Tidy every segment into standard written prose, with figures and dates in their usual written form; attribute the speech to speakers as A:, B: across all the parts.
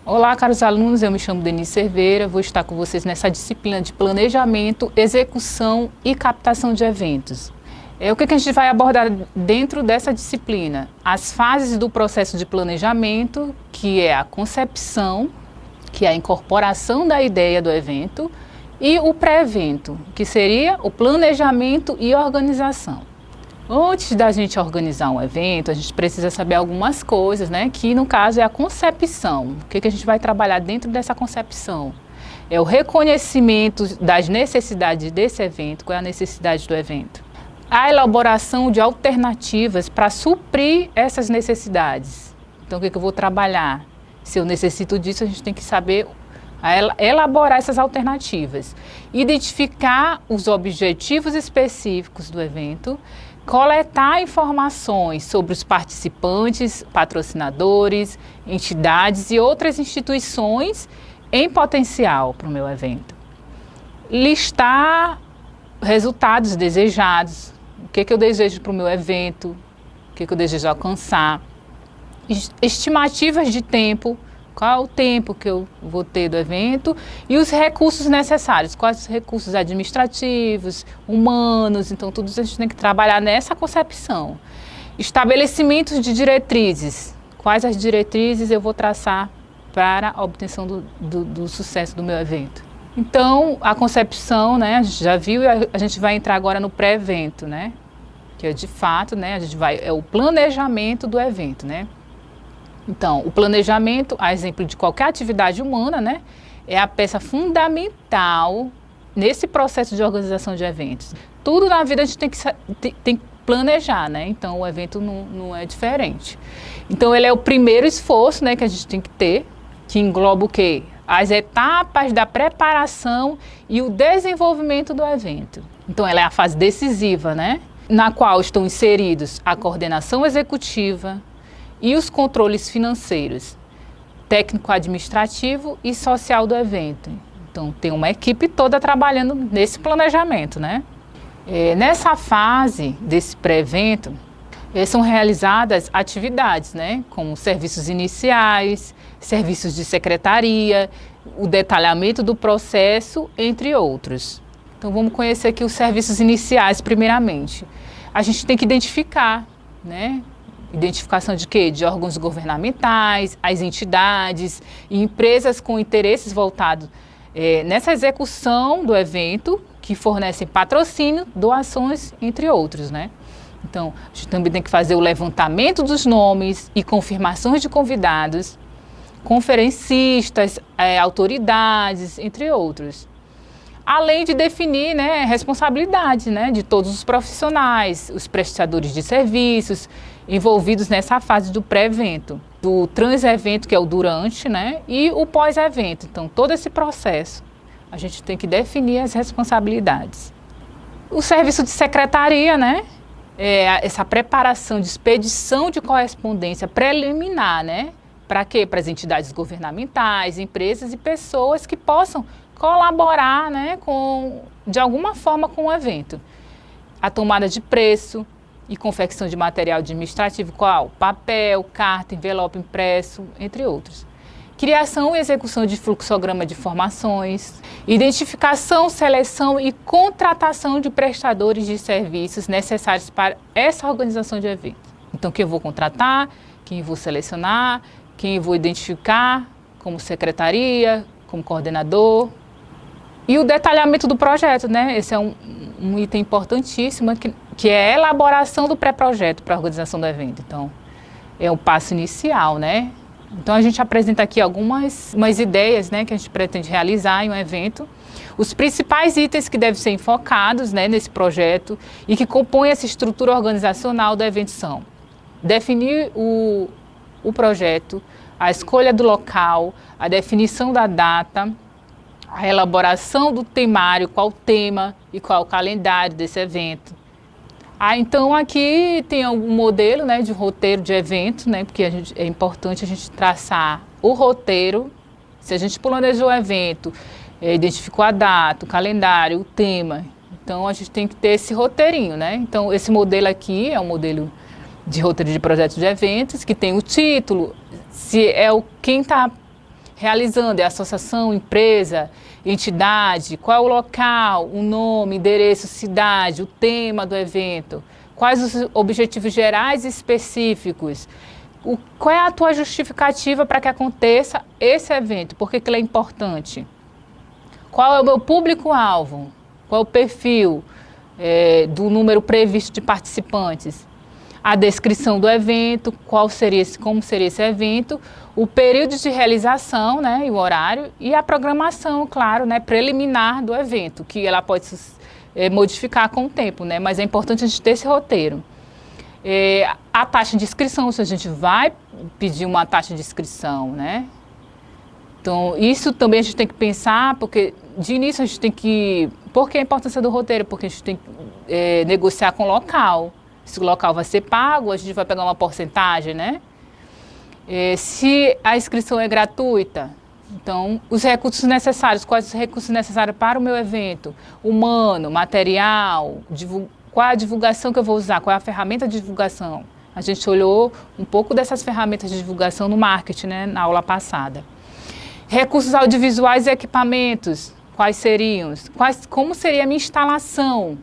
A: Olá, caros alunos, eu me chamo Denise Cerveira, vou estar com vocês nessa disciplina de planejamento, execução e captação de eventos. O que a gente vai abordar dentro dessa disciplina? As fases do processo de planejamento, que é a concepção, que é a incorporação da ideia do evento, e o pré-evento, que seria o planejamento e organização. Antes da gente organizar um evento, a gente precisa saber algumas coisas, né? Que no caso é a concepção. O que a gente vai trabalhar dentro dessa concepção? É o reconhecimento das necessidades desse evento, qual é a necessidade do evento. A elaboração de alternativas para suprir essas necessidades. Então, o que eu vou trabalhar? Se eu necessito disso, a gente tem que saber elaborar essas alternativas. Identificar os objetivos específicos do evento, coletar informações sobre os participantes, patrocinadores, entidades e outras instituições em potencial para o meu evento. Listar resultados desejados, o que eu desejo para o meu evento, o que eu desejo alcançar. Estimativas de tempo, qual é o tempo que eu vou ter do evento e os recursos necessários, quais os recursos administrativos, humanos, então tudo isso a gente tem que trabalhar nessa concepção. Estabelecimentos de diretrizes, quais as diretrizes eu vou traçar para a obtenção do sucesso do meu evento. Então, a concepção, né, a gente já viu, a gente vai entrar agora no pré-evento, né, que é de fato, né, é o planejamento do evento, né. Então, o planejamento, a exemplo de qualquer atividade humana, né, é a peça fundamental nesse processo de organização de eventos. Tudo na vida a gente tem que planejar, né? Então, o evento não é diferente. Então, ele é o primeiro esforço, né, que a gente tem que ter, que engloba o quê? As etapas da preparação e o desenvolvimento do evento. Então, ela é a fase decisiva, né, na qual estão inseridos a coordenação executiva, e os controles financeiros, técnico-administrativo e social do evento. Então, tem uma equipe toda trabalhando nesse planejamento, né? Nessa fase desse pré-evento, são realizadas atividades, né? Como serviços iniciais, serviços de secretaria, o detalhamento do processo, entre outros. Então, vamos conhecer aqui os serviços iniciais, primeiramente. A gente tem que identificar, né? Identificação de quê? De órgãos governamentais, as entidades e empresas com interesses voltados nessa execução do evento, que fornecem patrocínio, doações, entre outros, né? Então, a gente também tem que fazer o levantamento dos nomes e confirmações de convidados, conferencistas, autoridades, entre outros. Além de definir, né, responsabilidade, né, de todos os profissionais, os prestadores de serviços envolvidos nessa fase do pré-evento, do trans-evento, que é o durante, né, e o pós-evento. Então, todo esse processo, a gente tem que definir as responsabilidades. O serviço de secretaria, né, essa preparação de expedição de correspondência preliminar, né, para quê? Para as entidades governamentais, empresas e pessoas que possam colaborar, né, de alguma forma com o evento. A tomada de preço e confecção de material administrativo, qual? Papel, carta, envelope impresso, entre outros. Criação e execução de fluxograma de informações, identificação, seleção e contratação de prestadores de serviços necessários para essa organização de evento. Então, quem eu vou contratar, quem eu vou selecionar, quem eu vou identificar como secretaria, como coordenador. E o detalhamento do projeto, né? Esse é um item importantíssimo, que é a elaboração do pré-projeto para a organização do evento. Então, é o passo inicial, né? Então, a gente apresenta aqui algumas ideias, né, que a gente pretende realizar em um evento. Os principais itens que devem ser enfocados, né, nesse projeto e que compõem essa estrutura organizacional do evento são: definir o projeto, a escolha do local, a definição da data, a elaboração do temário, qual o tema e qual o calendário desse evento. Então aqui tem um modelo, né, de roteiro de evento, né, porque é importante a gente traçar o roteiro. Se a gente planejou o evento, identificou a data, o calendário, o tema, então a gente tem que ter esse roteirinho, né? Então esse modelo aqui é um modelo de roteiro de projetos de eventos, que tem o título, se é quem está realizando, é associação, empresa, entidade, qual é o local, o nome, endereço, cidade, o tema do evento, quais os objetivos gerais e específicos, qual é a tua justificativa para que aconteça esse evento, por que ele é importante, qual é o meu público-alvo, qual é o perfil do número previsto de participantes, a descrição do evento, como seria esse evento, o período de realização, né, e o horário, e a programação, claro, né, preliminar do evento, que ela pode modificar com o tempo, né, mas é importante a gente ter esse roteiro. A taxa de inscrição, se a gente vai pedir uma taxa de inscrição, né, então isso também a gente tem que pensar, porque de início a gente tem que... Por que a importância do roteiro? Porque a gente tem que negociar com o local. Se o local vai ser pago, a gente vai pegar uma porcentagem, né? Se a inscrição é gratuita, então os recursos necessários, quais os recursos necessários para o meu evento? Humano, material, qual a divulgação que eu vou usar, qual é a ferramenta de divulgação? A gente olhou um pouco dessas ferramentas de divulgação no marketing, né, na aula passada. Recursos audiovisuais e equipamentos, quais seriam? Como seria a minha instalação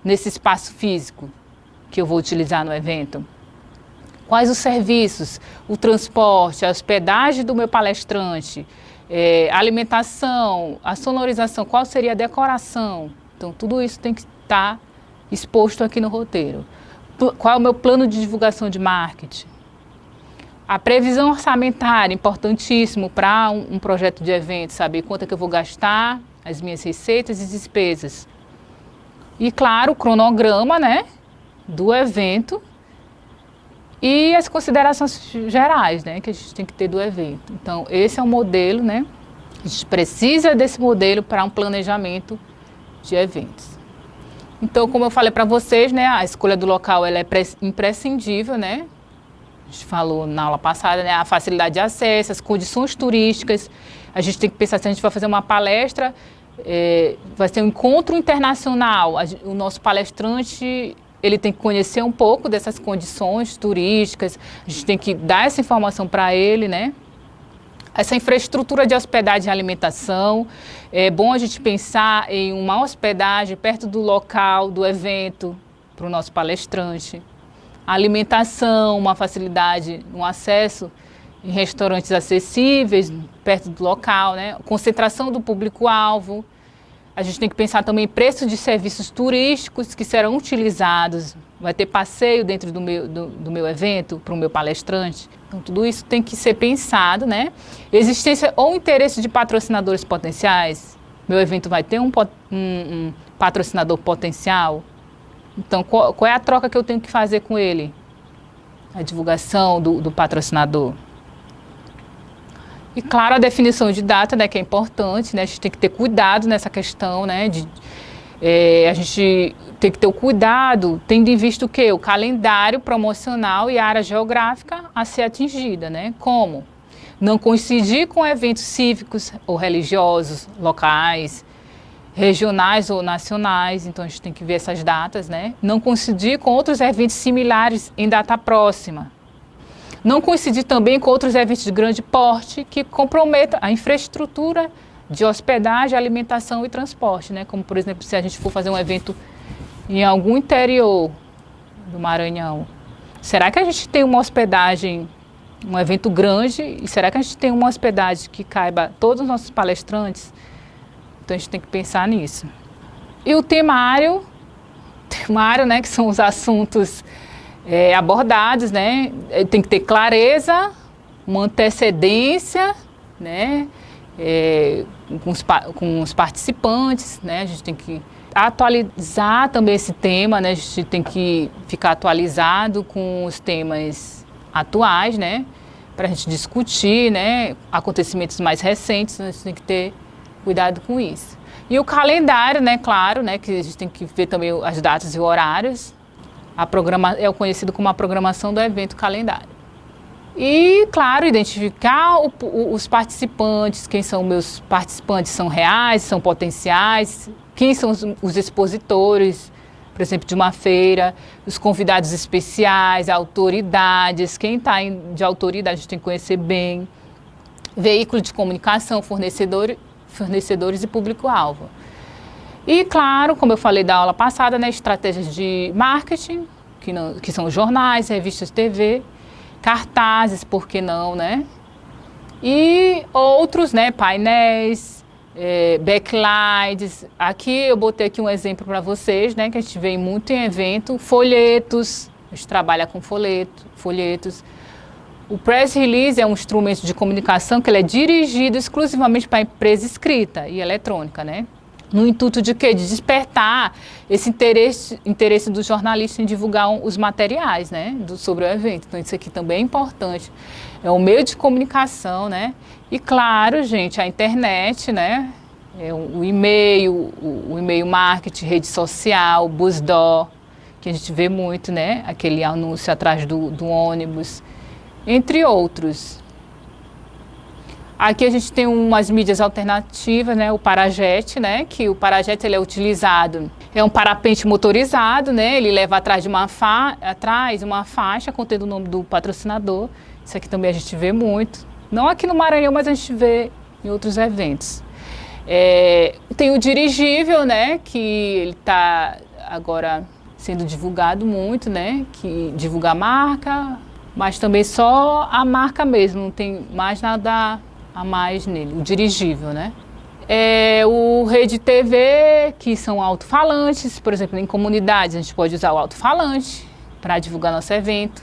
A: nesse espaço físico que eu vou utilizar no evento? Quais os serviços, o transporte, a hospedagem do meu palestrante, a alimentação, a sonorização, qual seria a decoração? Então, tudo isso tem que estar exposto aqui no roteiro. Qual é o meu plano de divulgação de marketing? A previsão orçamentária, importantíssimo para um projeto de evento, saber quanto é que eu vou gastar, as minhas receitas e despesas. E, claro, o cronograma, né, do evento e as considerações gerais, né, que a gente tem que ter do evento. Então, esse é um modelo, né, a gente precisa desse modelo para um planejamento de eventos. Então, como eu falei para vocês, né, a escolha do local ela é imprescindível, né, a gente falou na aula passada, né, a facilidade de acesso, as condições turísticas. A gente tem que pensar, se a gente vai fazer uma palestra, vai ser um encontro internacional, o nosso palestrante ele tem que conhecer um pouco dessas condições turísticas, a gente tem que dar essa informação para ele, né? Essa infraestrutura de hospedagem e alimentação, é bom a gente pensar em uma hospedagem perto do local do evento para o nosso palestrante. A alimentação, uma facilidade, um acesso em restaurantes acessíveis, perto do local, né? Concentração do público-alvo. A gente tem que pensar também em preço de serviços turísticos que serão utilizados. Vai ter passeio dentro do meu evento para o meu palestrante. Então, tudo isso tem que ser pensado, né? Existência ou interesse de patrocinadores potenciais. Meu evento vai ter um patrocinador potencial. Então, qual é a troca que eu tenho que fazer com ele? A divulgação do patrocinador. E, claro, a definição de data, né, que é importante, né, a gente tem que ter cuidado nessa questão, né, a gente tem que ter o cuidado, tendo em vista o quê? O calendário promocional e a área geográfica a ser atingida, né? Como? Não coincidir com eventos cívicos ou religiosos, locais, regionais ou nacionais, então a gente tem que ver essas datas, né? Não coincidir com outros eventos similares em data próxima. Não coincidir também com outros eventos de grande porte que comprometam a infraestrutura de hospedagem, alimentação e transporte, né? Como, por exemplo, se a gente for fazer um evento em algum interior do Maranhão, será que a gente tem uma hospedagem, um evento grande, e será que a gente tem uma hospedagem que caiba todos os nossos palestrantes? Então a gente tem que pensar nisso. E o temário, né, que são os assuntos abordados, né? Tem que ter clareza, uma antecedência, né? Com os participantes, né? A gente tem que atualizar também esse tema, né? A gente tem que ficar atualizado com os temas atuais, né? Para a gente discutir, né? Acontecimentos mais recentes, a gente tem que ter cuidado com isso. E o calendário, né? Claro, né? Que a gente tem que ver também as datas e horários. É o conhecido como a programação do evento calendário. E, claro, identificar os participantes, quem são meus participantes, são reais, são potenciais, quem são os expositores, por exemplo, de uma feira, os convidados especiais, autoridades, quem está de autoridade a gente tem que conhecer bem, veículo de comunicação, fornecedores e público-alvo. E, claro, como eu falei da aula passada, né, estratégias de marketing, que são jornais, revistas de TV, cartazes, por que não, né? E outros, né, painéis, backlights. Aqui eu botei aqui um exemplo para vocês, né, que a gente vê muito em evento, folhetos, a gente trabalha com folhetos. O press release é um instrumento de comunicação que ele é dirigido exclusivamente para a empresa escrita e eletrônica, né? No intuito de quê? De despertar esse interesse do jornalista em divulgar os materiais, né, sobre o evento. Então isso aqui também é importante. É um meio de comunicação, né? E claro, gente, a internet, né? O e-mail marketing, rede social, o BuzzDor, que a gente vê muito, né? Aquele anúncio atrás do ônibus, entre outros. Aqui a gente tem umas mídias alternativas, né? O Parajet, né? Que o Parajet ele é utilizado, é um parapente motorizado, né? Ele leva atrás de uma faixa contendo o nome do patrocinador. Isso aqui também a gente vê muito. Não aqui no Maranhão, mas a gente vê em outros eventos. Tem o dirigível, né? Que ele está agora sendo divulgado muito, né? Que divulga a marca, mas também só a marca mesmo, não tem mais nada a mais nele, o dirigível, né? O Rede TV, que são alto-falantes, por exemplo, em comunidades a gente pode usar o alto-falante para divulgar nosso evento.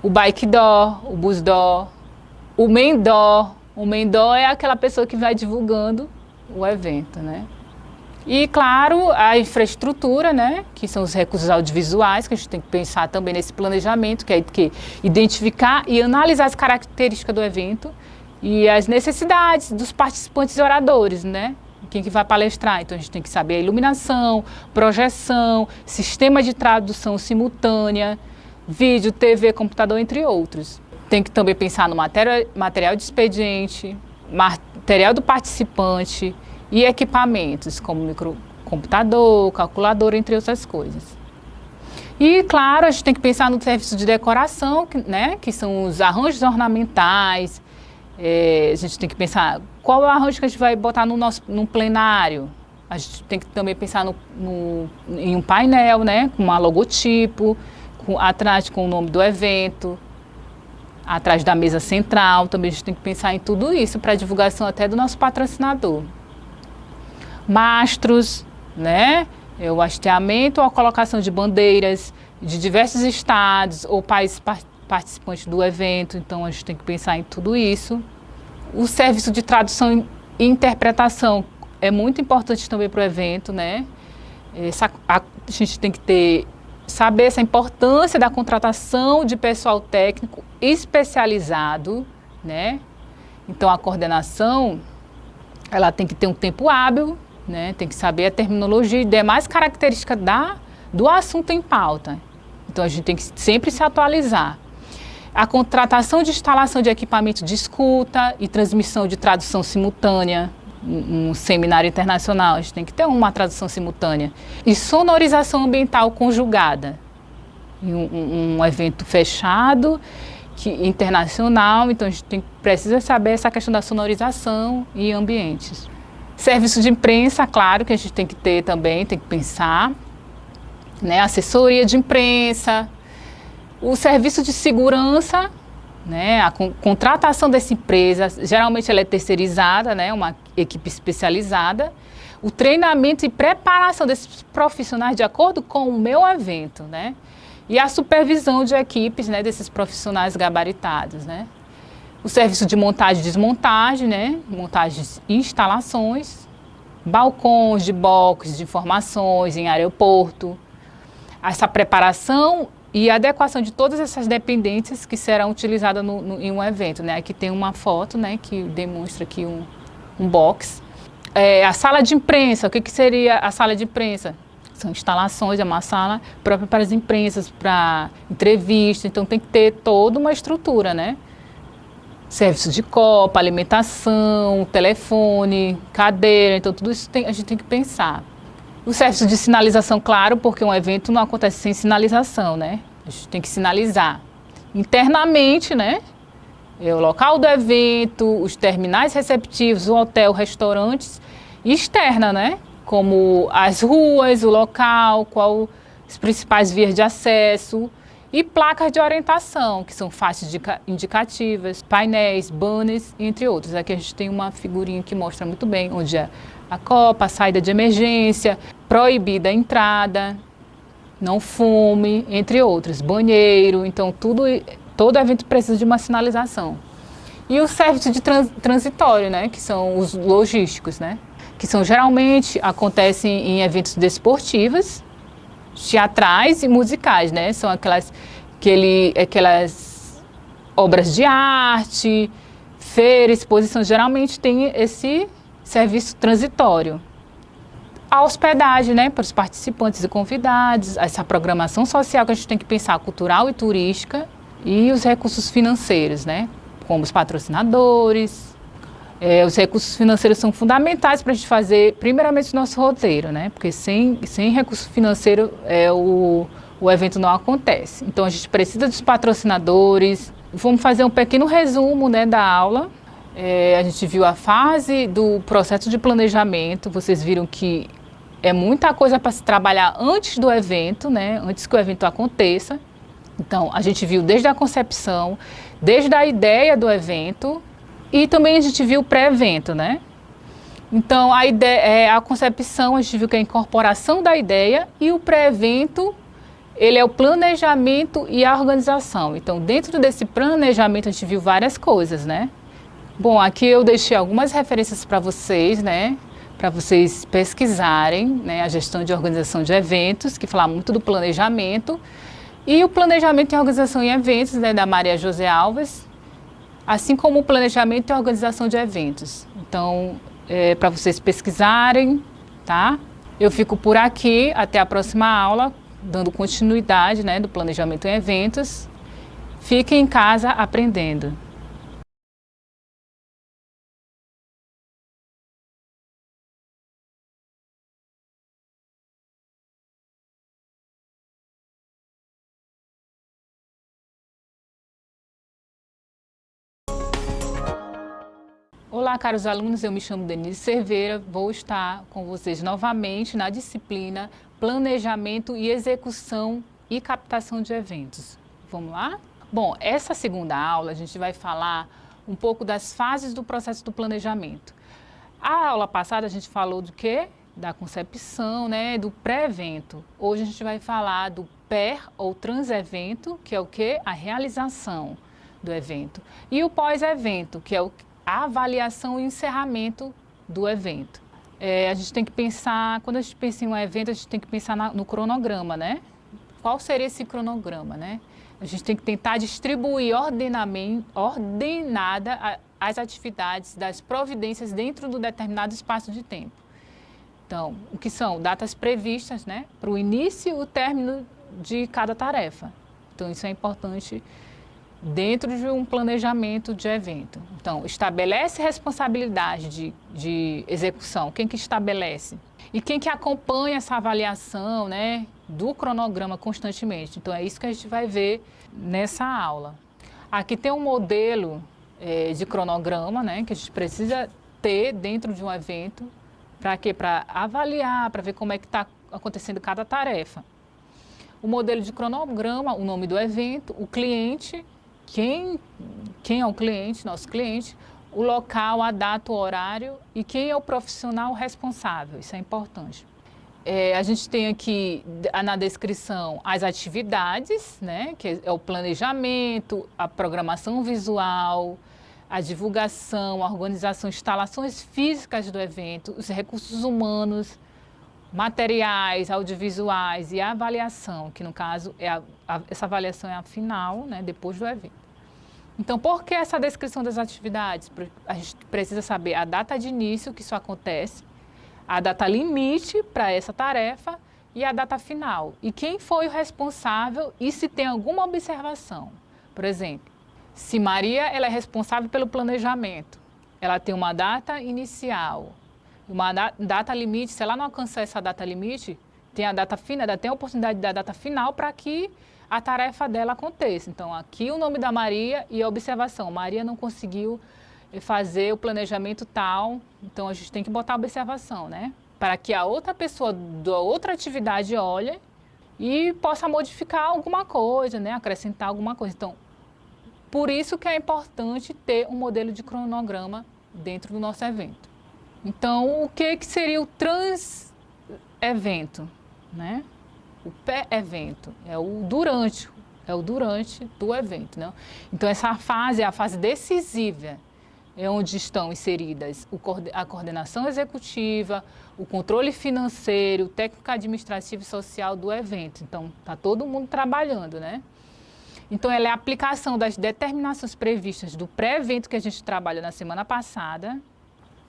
A: O Bike Door, o Bus Door, o Main Door. O Main Door é aquela pessoa que vai divulgando o evento, né? E, claro, a infraestrutura, né? Que são os recursos audiovisuais, que a gente tem que pensar também nesse planejamento, que é identificar e analisar as características do evento e as necessidades dos participantes e oradores, né? Quem que vai palestrar. Então a gente tem que saber a iluminação, projeção, sistema de tradução simultânea, vídeo, TV, computador, entre outros. Tem que também pensar no material de expediente, material do participante e equipamentos como microcomputador, calculador, entre outras coisas. E, claro, a gente tem que pensar no serviço de decoração, né? Que são os arranjos ornamentais. A gente tem que pensar qual é o arranjo que a gente vai botar no plenário. A gente tem que também pensar em um painel, né, com um logotipo, atrás com o nome do evento, atrás da mesa central. Também a gente tem que pensar em tudo isso para divulgação até do nosso patrocinador. Mastros, né, o hasteamento ou a colocação de bandeiras de diversos estados ou países participantes do evento, então a gente tem que pensar em tudo isso. O serviço de tradução e interpretação é muito importante também para o evento, né? A gente tem que saber essa importância da contratação de pessoal técnico especializado, né? Então a coordenação, ela tem que ter um tempo hábil, né? Tem que saber a terminologia e demais características do assunto em pauta. Então a gente tem que sempre se atualizar. A contratação de instalação de equipamento de escuta e transmissão de tradução simultânea, um seminário internacional, a gente tem que ter uma tradução simultânea. E sonorização ambiental conjugada, um evento fechado, internacional, então a gente precisa saber essa questão da sonorização e ambientes. Serviço de imprensa, claro que a gente tem que ter também, tem que pensar, né? Assessoria de imprensa. O serviço de segurança, né, a contratação dessa empresa, geralmente ela é terceirizada, né, uma equipe especializada. O treinamento e preparação desses profissionais de acordo com o meu evento, né, e a supervisão de equipes, né, desses profissionais gabaritados, né. O serviço de montagem e desmontagem, né, montagens e instalações, balcões de boxes de informações em aeroporto, essa preparação e adequação de todas essas dependências que serão utilizadas em um evento, né? Aqui tem uma foto, né, que demonstra aqui um box. A sala de imprensa, o que seria a sala de imprensa? São instalações, é uma sala própria para as imprensas, para entrevista, então tem que ter toda uma estrutura, né? Serviço de copa, alimentação, telefone, cadeira, então tudo isso a gente tem que pensar. O serviço de sinalização, claro, porque um evento não acontece sem sinalização, né? A gente tem que sinalizar internamente, né? o local do evento, os terminais receptivos, o hotel, restaurantes e externa, né? Como as ruas, o local, qual as principais vias de acesso e placas de orientação, que são faixas indicativas, painéis, banners, entre outros. Aqui a gente tem uma figurinha que mostra muito bem onde é a copa, a saída de emergência, proibida a entrada, não fume, entre outros, banheiro. Então todo evento precisa de uma sinalização. E o serviço de transitório, né, que são os logísticos, né, que são geralmente acontecem em eventos desportivos, teatrais e musicais, né, são aquelas obras de arte, feira, exposição, geralmente tem esse serviço transitório. A hospedagem, né, para os participantes e convidados, essa programação social que a gente tem que pensar, cultural e turística, e os recursos financeiros, né, como os patrocinadores. Os recursos financeiros são fundamentais para a gente fazer, primeiramente, o nosso roteiro, né, porque sem recurso financeiro o evento não acontece. Então, a gente precisa dos patrocinadores. Vamos fazer um pequeno resumo, né, da aula. A gente viu a fase do processo de planejamento, vocês viram que é muita coisa para se trabalhar antes do evento, né? Antes que o evento aconteça. Então, a gente viu desde a concepção, desde a ideia do evento e também a gente viu o pré-evento, né? Então, a concepção, a gente viu que é a incorporação da ideia e o pré-evento, ele é o planejamento e a organização. Então, dentro desse planejamento, a gente viu várias coisas, né? Bom, aqui eu deixei algumas referências para vocês, né? Para vocês pesquisarem, né? A gestão de organização de eventos, que fala muito do planejamento. E o planejamento e organização em eventos, né? Da Maria José Alves. Assim como o planejamento e organização de eventos. Então, para vocês pesquisarem, tá? Eu fico por aqui, até a próxima aula, dando continuidade, né? Do planejamento em eventos. Fiquem em casa aprendendo. Olá, caros alunos, eu me chamo Denise Cerveira, vou estar com vocês novamente na disciplina Planejamento e Execução e Captação de Eventos. Vamos lá? Bom, essa segunda aula a gente vai falar um pouco das fases do processo do planejamento. A aula passada a gente falou do quê? Da concepção, né? Do pré-evento. Hoje a gente vai falar do per ou trans-evento, que é o quê? A realização do evento. E o pós-evento, que é a avaliação e encerramento do evento. A gente tem que pensar, quando a gente pensa em um evento, a gente tem que pensar no cronograma, né? Qual seria esse cronograma, né? A gente tem que tentar distribuir ordenada as atividades das providências dentro do determinado espaço de tempo. Então, o que são datas previstas, né? Para o início e o término de cada tarefa. Então, isso é importante dentro de um planejamento de evento. Então, estabelece responsabilidade de execução. Quem que estabelece? E quem que acompanha essa avaliação, né, do cronograma constantemente. Então, é isso que a gente vai ver nessa aula. Aqui tem um modelo de cronograma, né, que a gente precisa ter dentro de um evento. Para quê? Para avaliar, para ver como é que está acontecendo cada tarefa. O modelo de cronograma, o nome do evento, o cliente, quem é o cliente, nosso cliente, o local, a data, o horário e quem é o profissional responsável, isso é importante. A gente tem aqui na descrição as atividades, né, que é o planejamento, a programação visual, a divulgação, a organização, instalações físicas do evento, os recursos humanos, materiais, audiovisuais e a avaliação, que no caso, essa avaliação é a final, né, depois do evento. Então, por que essa descrição das atividades? A gente precisa saber a data de início que isso acontece, a data limite para essa tarefa e a data final. E quem foi o responsável e se tem alguma observação. Por exemplo, se Maria ela é responsável pelo planejamento, ela tem uma data inicial, uma data limite, se ela não alcançar essa data limite, tem a data final, ela tem a oportunidade da data final para que a tarefa dela aconteça. Então, aqui o nome da Maria e a observação. Maria não conseguiu fazer o planejamento tal, então a gente tem que botar a observação, né? Para que a outra pessoa da outra atividade olhe e possa modificar alguma coisa, né? Acrescentar alguma coisa. Então, por isso que é importante ter um modelo de cronograma dentro do nosso evento. Então, o que seria o trans-evento, né? O pré-evento é o durante do evento, né? Então, essa fase é a fase decisiva, é onde estão inseridas a coordenação executiva, o controle financeiro, o técnico administrativo e social do evento. Então, está todo mundo trabalhando, né? Então, ela é a aplicação das determinações previstas do pré-evento que a gente trabalhou na semana passada,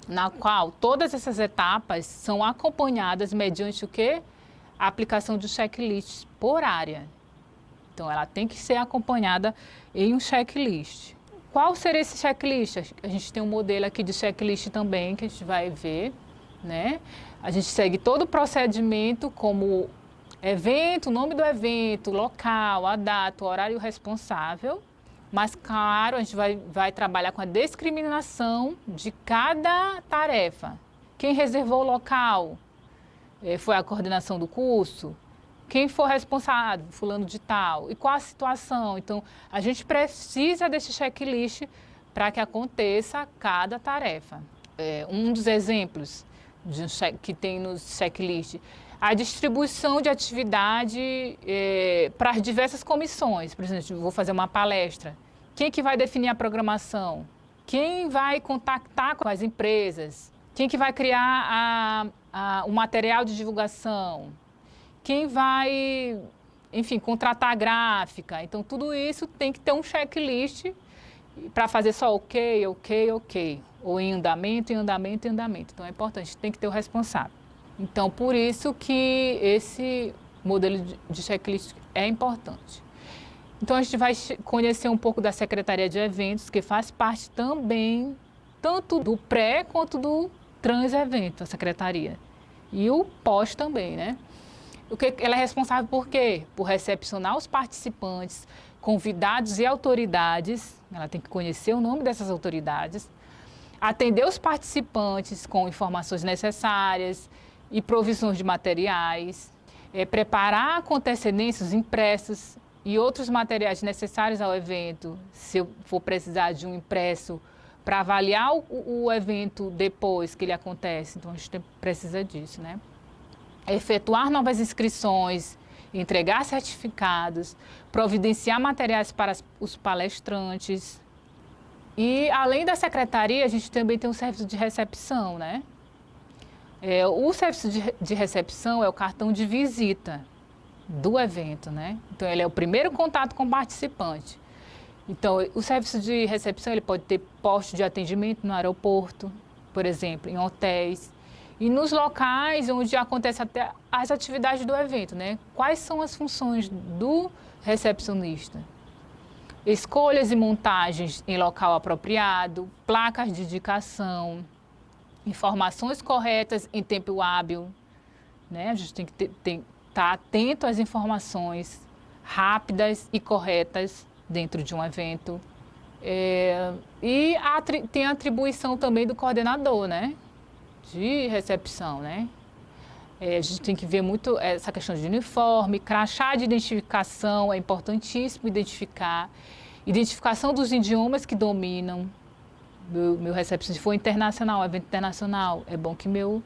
A: na qual todas essas etapas são acompanhadas mediante o quê? A aplicação de checklists por área. Então, ela tem que ser acompanhada em um checklist. Qual seria esse checklist? A gente tem um modelo aqui de checklist também, que a gente vai ver, né? A gente segue todo o procedimento como evento, o nome do evento, local, a data, o horário responsável. Mas, claro, a gente vai trabalhar com a discriminação de cada tarefa. Quem reservou o local? Foi a coordenação do curso? Quem for responsável? Fulano de tal. E qual a situação? Então, a gente precisa desse checklist para que aconteça cada tarefa. Um dos exemplos que tem no checklist, a distribuição de atividade para as diversas comissões. Por exemplo, eu vou fazer uma palestra. Quem que vai definir a programação? Quem vai contactar com as empresas? Quem que vai criar o material de divulgação? Quem vai, enfim, contratar a gráfica? Então, tudo isso tem que ter um checklist para fazer só ok, ok, ok. Ou em andamento, em andamento, em andamento. Então, é importante, tem que ter o responsável. Então, por isso que esse modelo de checklist é importante. Então, a gente vai conhecer um pouco da Secretaria de Eventos, que faz parte também, tanto do pré quanto do trans-evento, a Secretaria. E o pós também, né? Ela é responsável por quê? Por recepcionar os participantes, convidados e autoridades. Ela tem que conhecer o nome dessas autoridades, atender os participantes com informações necessárias e provisões de materiais, preparar com antecedência os impressos e outros materiais necessários ao evento, se eu for precisar de um impresso para avaliar o evento depois que ele acontece. Então, a gente precisa disso, né? Efetuar novas inscrições, entregar certificados, providenciar materiais para os palestrantes. E, além da secretaria, a gente também tem um serviço de recepção, né? O serviço de recepção é o cartão de visita do evento, né? Então, ele é o primeiro contato com o participante. Então, o serviço de recepção, ele pode ter posto de atendimento no aeroporto, por exemplo, em hotéis, e nos locais onde acontece até as atividades do evento, né? Quais são as funções do recepcionista? Escolhas e montagens em local apropriado, placas de indicação, informações corretas em tempo hábil, né? A gente tem que estar atento às informações rápidas e corretas dentro de um evento. E tem a atribuição também do coordenador, né? De recepção, né? A gente tem que ver muito essa questão de uniforme, crachá de identificação, é importantíssimo identificar. Identificação dos idiomas que dominam. Meu recepcionista, se for internacional, evento internacional, é bom que meu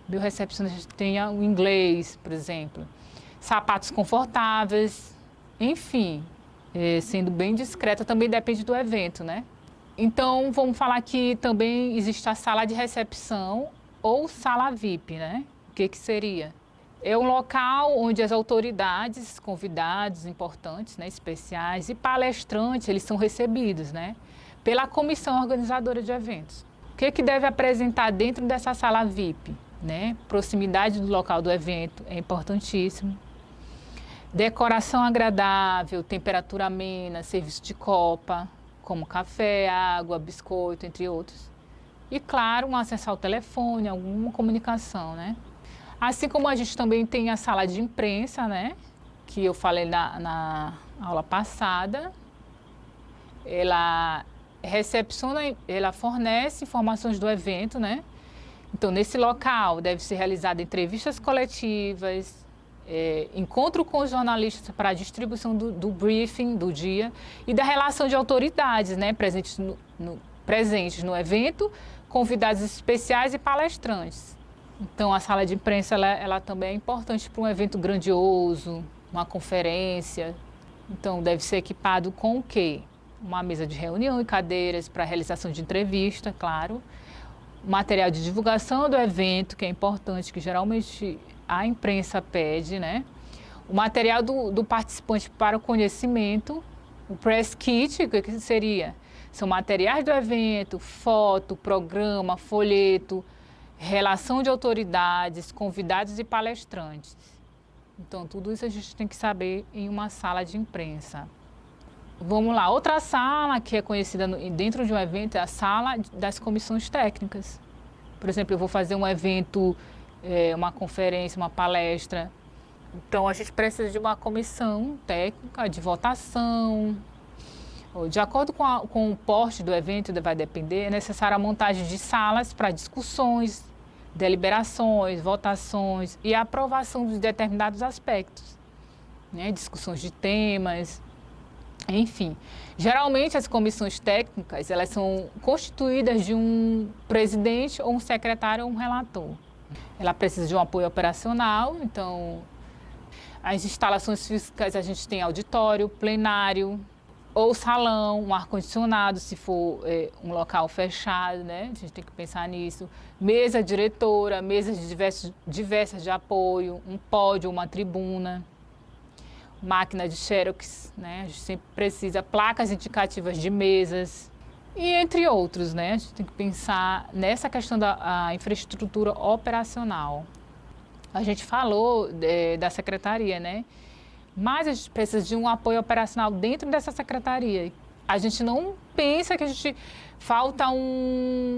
A: recepcionista tenha o inglês, por exemplo. Sapatos confortáveis, enfim, sendo bem discreta, também depende do evento, né? Então, vamos falar que também existe a sala de recepção ou sala VIP, né? O que seria? É um local onde as autoridades, convidados importantes, né, especiais e palestrantes, eles são recebidos, né? Pela comissão organizadora de eventos. O que deve apresentar dentro dessa sala VIP? Né? Proximidade do local do evento é importantíssimo. Decoração agradável, temperatura amena, serviço de copa, como café, água, biscoito, entre outros. E, claro, um acesso ao telefone, alguma comunicação, né? Assim como a gente também tem a sala de imprensa, né? Que eu falei na aula passada. Ela recepciona, ela fornece informações do evento, né? Então, nesse local deve ser realizada entrevistas coletivas, encontro com os jornalistas para a distribuição do briefing do dia e da relação de autoridades, né, presentes no evento, convidados especiais e palestrantes. Então, a sala de imprensa ela também é importante para um evento grandioso, uma conferência. Então, deve ser equipado com o quê? Uma mesa de reunião e cadeiras para realização de entrevista, claro. Material de divulgação do evento, que é importante, que geralmente a imprensa pede, né? O material do participante para o conhecimento, o press kit, o que seria? São materiais do evento, foto, programa, folheto, relação de autoridades, convidados e palestrantes. Então, tudo isso a gente tem que saber em uma sala de imprensa. Vamos lá, outra sala que é conhecida dentro de um evento é a sala das comissões técnicas. Por exemplo, eu vou fazer um evento, uma conferência, uma palestra. Então, a gente precisa de uma comissão técnica de votação. De acordo com o porte do evento, vai depender, é necessária a montagem de salas para discussões, deliberações, votações e aprovação de determinados aspectos, né? Discussões de temas. Enfim, geralmente as comissões técnicas, elas são constituídas de um presidente ou um secretário ou um relator. Ela precisa de um apoio operacional, então as instalações físicas a gente tem auditório, plenário ou salão, um ar-condicionado se for um local fechado, né? A gente tem que pensar nisso. Mesa diretora, mesas diversas de apoio, um pódio, uma tribuna. Máquina de xerox, né? A gente sempre precisa, placas indicativas de mesas e entre outros, né? A gente tem que pensar nessa questão da infraestrutura operacional. A gente falou da secretaria, né? Mas a gente precisa de um apoio operacional dentro dessa secretaria. A gente não pensa que a gente falta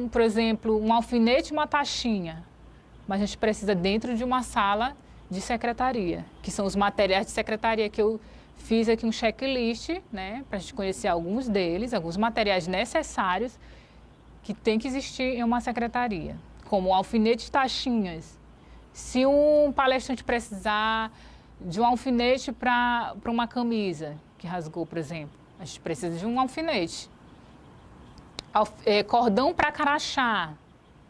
A: por exemplo, um alfinete e uma taxinha, mas a gente precisa dentro de uma sala de secretaria, que são os materiais de secretaria que eu fiz aqui um checklist, né, para a gente conhecer alguns deles, alguns materiais necessários que tem que existir em uma secretaria, como alfinete e taxinhas. Se um palestrante precisar de um alfinete para uma camisa que rasgou, por exemplo, a gente precisa de um alfinete. Cordão para crachá,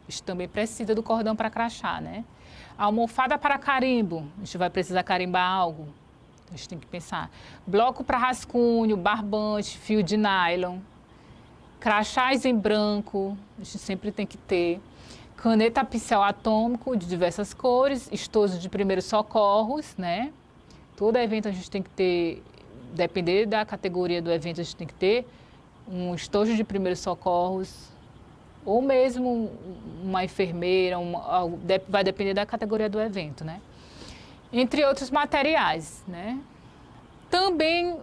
A: a gente também precisa do cordão para crachá, né? Almofada para carimbo, a gente vai precisar carimbar algo, a gente tem que pensar. Bloco para rascunho, barbante, fio de nylon, crachás em branco, a gente sempre tem que ter. Caneta pincel atômico de diversas cores, estojo de primeiros socorros, né? Todo evento a gente tem que ter, depender da categoria do evento, a gente tem que ter um estojo de primeiros socorros, ou mesmo uma enfermeira, vai depender da categoria do evento, né? Entre outros materiais, né? Também,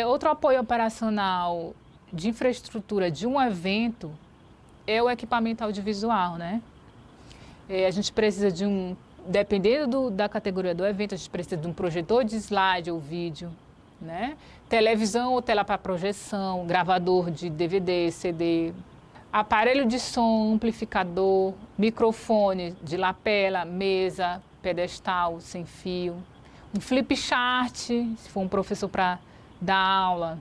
A: outro apoio operacional de infraestrutura de um evento é o equipamento audiovisual, né? A gente precisa de dependendo da categoria do evento, a gente precisa de um projetor de slide ou vídeo, né? Televisão ou tela para projeção, gravador de DVD, CD, aparelho de som, amplificador, microfone de lapela, mesa, pedestal, sem fio, um flip chart, se for um professor para dar aula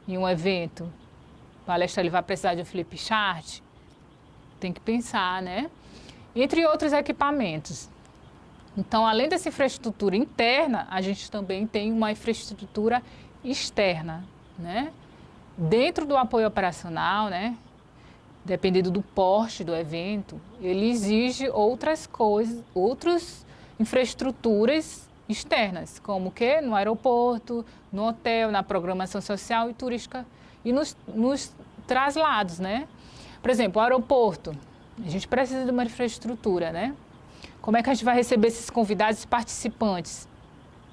A: em um evento, o palestra ele vai precisar de um flip chart, tem que pensar, né? Entre outros equipamentos. Então, além dessa infraestrutura interna, a gente também tem uma infraestrutura externa, né? Dentro do apoio operacional, né? Dependendo do porte do evento, ele exige outras coisas, outras infraestruturas externas, como o quê? No aeroporto, no hotel, na programação social e turística e nos traslados, né? Por exemplo, o aeroporto, a gente precisa de uma infraestrutura, né? Como é que a gente vai receber esses convidados e participantes?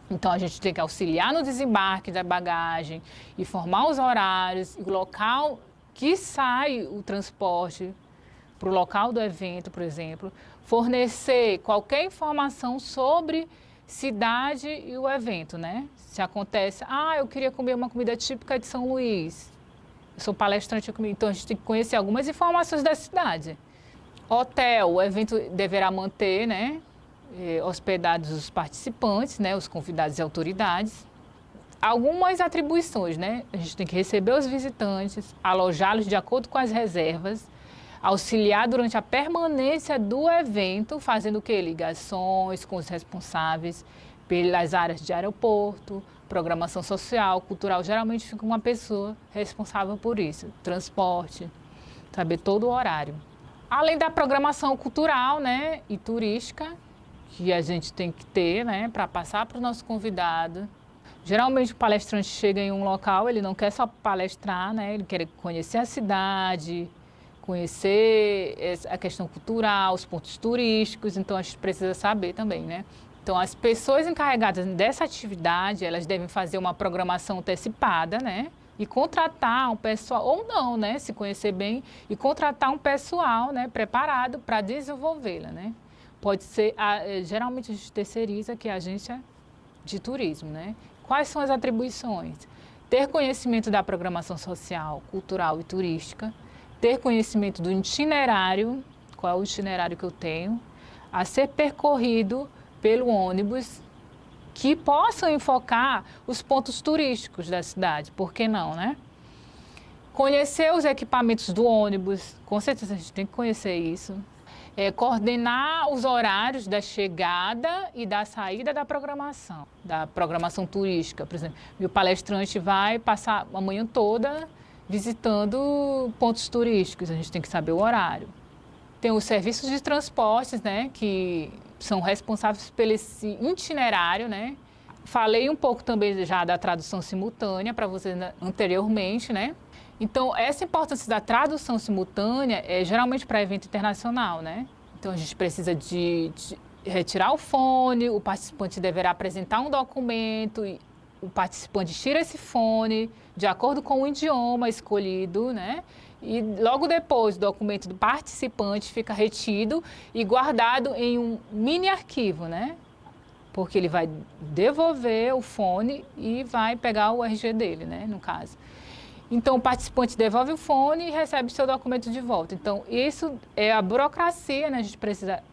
A: Então, a gente tem que auxiliar no desembarque da bagagem, informar os horários, o local que sai o transporte para o local do evento, por exemplo, fornecer qualquer informação sobre cidade e o evento, né? Se acontece, eu queria comer uma comida típica de São Luís, eu sou palestrante, então a gente tem que conhecer algumas informações da cidade. Hotel, o evento deverá manter, né, hospedados os participantes, né, os convidados e autoridades. Algumas atribuições, né? A gente tem que receber os visitantes, alojá-los de acordo com as reservas, auxiliar durante a permanência do evento, fazendo o quê? Ligações com os responsáveis pelas áreas de aeroporto, programação social, cultural. Geralmente fica uma pessoa responsável por isso, transporte, saber todo o horário. Além da programação cultural, né, e turística, que a gente tem que ter, né, para passar para o nosso convidado. Geralmente o palestrante chega em um local, ele não quer só palestrar, né, ele quer conhecer a cidade, conhecer a questão cultural, os pontos turísticos, então a gente precisa saber também, né. Então as pessoas encarregadas dessa atividade, elas devem fazer uma programação antecipada, né, e contratar um pessoal, ou não, né, se conhecer bem, e contratar um pessoal, né, preparado para desenvolvê-la, né. Pode ser, geralmente a gente terceiriza, que é a agência de turismo, né. Quais são as atribuições? Ter conhecimento da programação social, cultural e turística, ter conhecimento do itinerário, qual é o itinerário que eu tenho, a ser percorrido pelo ônibus, que possam enfocar os pontos turísticos da cidade, por que não, né? Conhecer os equipamentos do ônibus, com certeza a gente tem que conhecer isso. Coordenar os horários da chegada e da saída da programação turística. Por exemplo, meu palestrante vai passar a manhã toda visitando pontos turísticos, a gente tem que saber o horário. Tem os serviços de transportes, né, que são responsáveis pelo esse itinerário, né. Falei um pouco também já da tradução simultânea para vocês anteriormente, né. Então, essa importância da tradução simultânea é geralmente para evento internacional, né? Então, a gente precisa de retirar o fone, o participante deverá apresentar um documento, e o participante tira esse fone de acordo com o idioma escolhido, né? E logo depois o documento do participante fica retido e guardado em um mini arquivo, né? Porque ele vai devolver o fone e vai pegar o RG dele, né? No caso. Então, o participante devolve o fone e recebe seu documento de volta. Então, isso é a burocracia, né? A gente precisa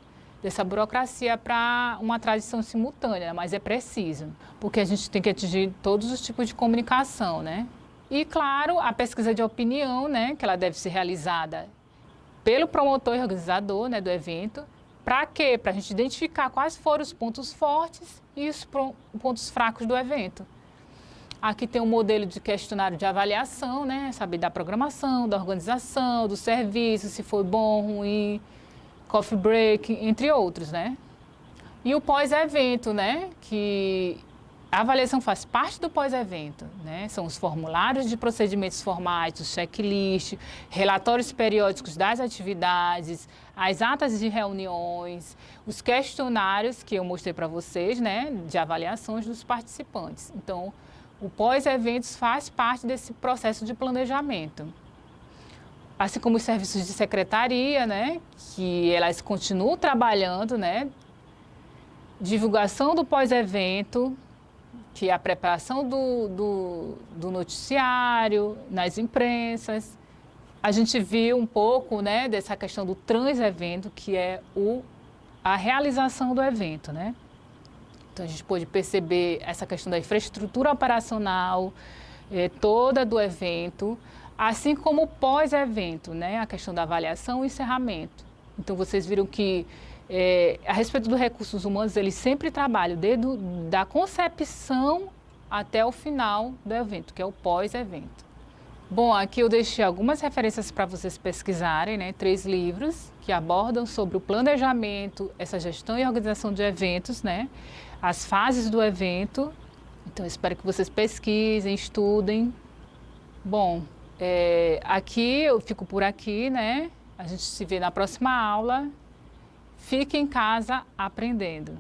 A: dessa burocracia para uma tradução simultânea, mas é preciso, porque a gente tem que atingir todos os tipos de comunicação, né? E, claro, a pesquisa de opinião, né? Que ela deve ser realizada pelo promotor e organizador, né, do evento. Para quê? Para a gente identificar quais foram os pontos fortes e os pontos fracos do evento. Aqui tem um modelo de questionário de avaliação, né? Saber da programação, da organização, do serviço, se foi bom, ruim, coffee break, entre outros, né? E o pós-evento, né? Que a avaliação faz parte do pós-evento, né? São os formulários de procedimentos formais, os checklists, relatórios periódicos das atividades, as atas de reuniões, os questionários que eu mostrei para vocês, né? De avaliações dos participantes. Então, o pós-eventos faz parte desse processo de planejamento. Assim como os serviços de secretaria, né, que elas continuam trabalhando, né, divulgação do pós-evento, que é a preparação do noticiário, nas imprensas. A gente viu um pouco, né, dessa questão do trans-evento, que é a realização do evento, né. Então, a gente pôde perceber essa questão da infraestrutura operacional toda do evento, assim como o pós-evento, né? A questão da avaliação e encerramento. Então, vocês viram que, a respeito dos recursos humanos, eles sempre trabalham desde da concepção até o final do evento, que é o pós-evento. Bom, aqui eu deixei algumas referências para vocês pesquisarem, né? 3 livros que abordam sobre o planejamento, essa gestão e organização de eventos, né? As fases do evento. Então, espero que vocês pesquisem, estudem. Bom, aqui eu fico por aqui, né? A gente se vê na próxima aula. Fique em casa aprendendo.